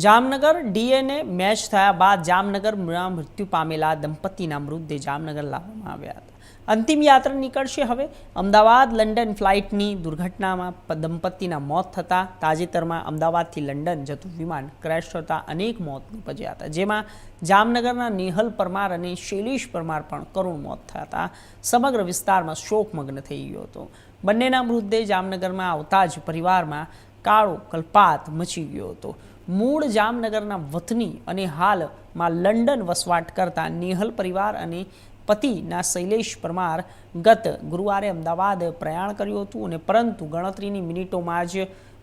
Jamnagar DNA match થયા બાદ જામનગરમાં મૃત્યુ પામેલા દંપતીના મૃતદેહ જામનગર લાવવામાં આવ્યા હતા. અંતિમ યાત્રા નીકળશે. હવે અમદાવાદ લંડન ફ્લાઇટની દુર્ઘટનામાં દંપતીના મોત થતાં તાજેતરમાં અમદાવાદથી લંડન જતું વિમાન ક્રેશ થતાં અનેક મોત નીપજ્યા હતા, જેમાં જામનગરના નેહલ પરમાર અને શૈલેષ પરમાર પણ કરુણ મોત થયા હતા. સમગ્ર વિસ્તારમાં શોકમગ્ન થઈ ગયો હતો. બંનેના મૃતદેહ જામનગરમાં આવતા જ પરિવારમાં કાળો કલ્પાત મચી ગયો હતો. મૂળ જામનગરના વતની અને હાલમાં લંડન વસવાટ કરતા નેહલ પરિવાર અને પતિના શૈલેષ પરમાર ગત ગુરુવારે અમદાવાદ પ્રયાણ કર્યું હતું અને પરંતુ ગણતરીની મિનિટોમાં જ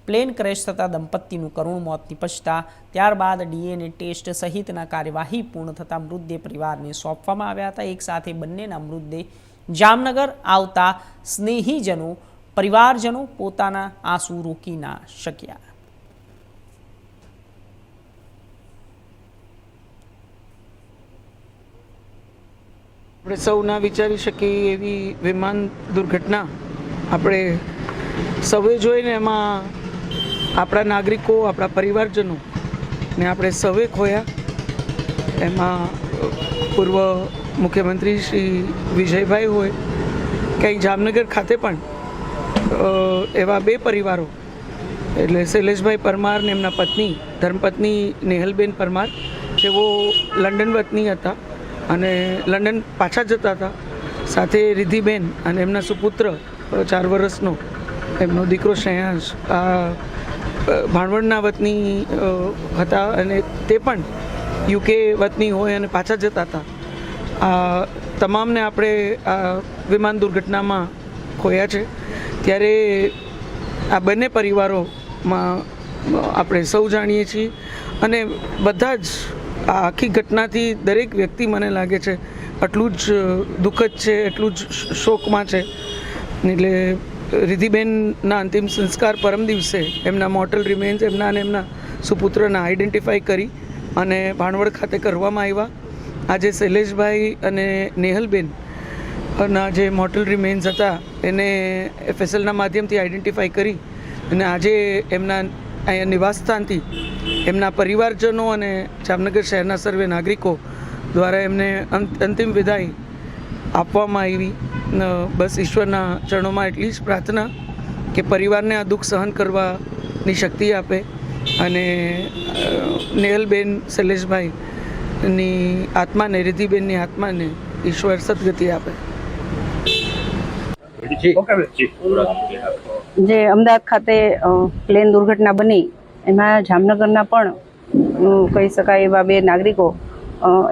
પ્લેન ક્રેશ થતાં દંપતીનું કરુણ મોત નીપજતા ત્યારબાદ ડીએનએ ટેસ્ટ સહિતના કાર્યવાહી પૂર્ણ થતાં મૃતદેહ પરિવારને સોંપવામાં આવ્યા હતા. એક સાથે બંનેના મૃતદેહ જામનગર આવતા સ્નેહીજનો પરિવારજનો પોતાના આંસુ રોકી ના શક્યા. આપણે સૌ ના વિચારી શકીએ એવી વિમાન દુર્ઘટના આપણે સૌએ જોઈને એમાં આપણા નાગરિકો, આપણા પરિવારજનો ને આપણે સૌએ ખોયા. એમાં પૂર્વ મુખ્યમંત્રી શ્રી વિજયભાઈ હોય કે અહીં જામનગર ખાતે પણ એવા બે પરિવારો એટલે શૈલેષભાઈ પરમાર ને એમના પત્ની ધર્મપત્ની નેહલબેન પરમાર, જેઓ લંડન વતની હતા અને લંડન પાછા જતા હતા. સાથે રિધિબેન અને એમના સુપુત્ર 4 વર્ષનો એમનો દીકરો શ્રેયાંશ આ ભાણવડના વતની હતા અને તે પણ યુકે વતની હોય અને પાછા જતા હતા. આ તમામને આપણે આ વિમાન દુર્ઘટનામાં ખોયા છે. ત્યારે આ બંને પરિવારોમાં આપણે સૌ જાણીએ છીએ અને બધા જ આ આખી ઘટનાથી દરેક વ્યક્તિ મને લાગે છે આટલું જ દુઃખદ છે, એટલું જ શોકમાં છે. એટલે રિધિબેનના અંતિમ સંસ્કાર પરમ દિવસે એમના મોર્ટલ રિમેન્સ એમના અને એમના સુપુત્રના આઈડેન્ટિફાઈ કરી અને ભાણવડ ખાતે કરવામાં આવ્યા. આજે શૈલેષભાઈ અને નેહલબેન ના જે મોર્ટલ રિમેન્સ હતા એને એફએસએલના માધ્યમથી આઈડેન્ટિફાઈ કરી અને આજે એમના અહીંયા નિવાસસ્થાનથી એમના પરિવારજનો અને જામનગર શહેરના સર્વે નાગરિકો દ્વારા એમને અંતિમ વિદાય આપવામાં આવી. બસ ઈશ્વરના ચરણોમાં એટલી જ પ્રાર્થના કે પરિવારને આ દુઃખ સહન કરવાની શક્તિ આપે અને નેહલબેન શૈલેષભાઈની આત્માને, રિધિબેનની આત્માને ઈશ્વર સદગતિ આપે. જે અમદાવાદ ખાતે પ્લેન દુર્ઘટના બની એમાં જામનગરના પણ કહી શકાય એવા બે નાગરિકો,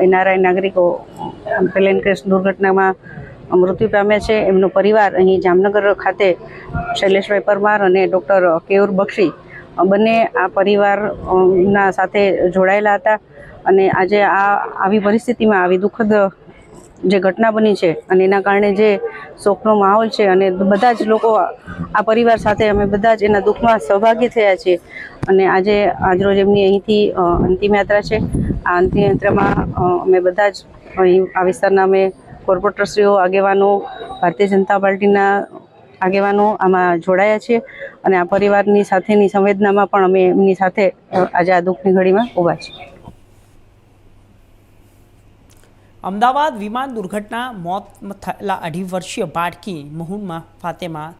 એનઆરઆઈ નાગરિકો પ્લેન ક્રેશ દુર્ઘટનામાં મૃત્યુ પામ્યા છે. એમનો પરિવાર અહીં જામનગર ખાતે શૈલેષભાઈ પરમાર અને ડૉક્ટર કેયુર બક્ષી બંને આ પરિવારના સાથે જોડાયેલા હતા અને આજે આવી પરિસ્થિતિમાં આવી દુઃખદ જે ઘટના બની છે અને એના કારણે જે શોકનો માહોલ છે અને બધા જ લોકો આ પરિવાર સાથે અમે બધા જ એના દુઃખમાં સહભાગી થયા છીએ અને આજરોજ એમની અહીંથી અંતિમ યાત્રા છે. આ અંતિમ યાત્રામાં અમે બધા જ અહીં આ વિસ્તારના અમે કોર્પોરેટરશ્રીઓ, આગેવાનો, ભારતીય જનતા પાર્ટીના આગેવાનો આમાં જોડાયા છીએ અને આ પરિવારની સાથેની સંવેદનામાં પણ અમે એમની સાથે આજે આ દુઃખની ઘડીમાં ઊભા છીએ. અમદાવાદ વિમાન દુર્ઘટના મોત થયેલા 2.5 વર્ષીય બાળકી મહુમા ફાતેમા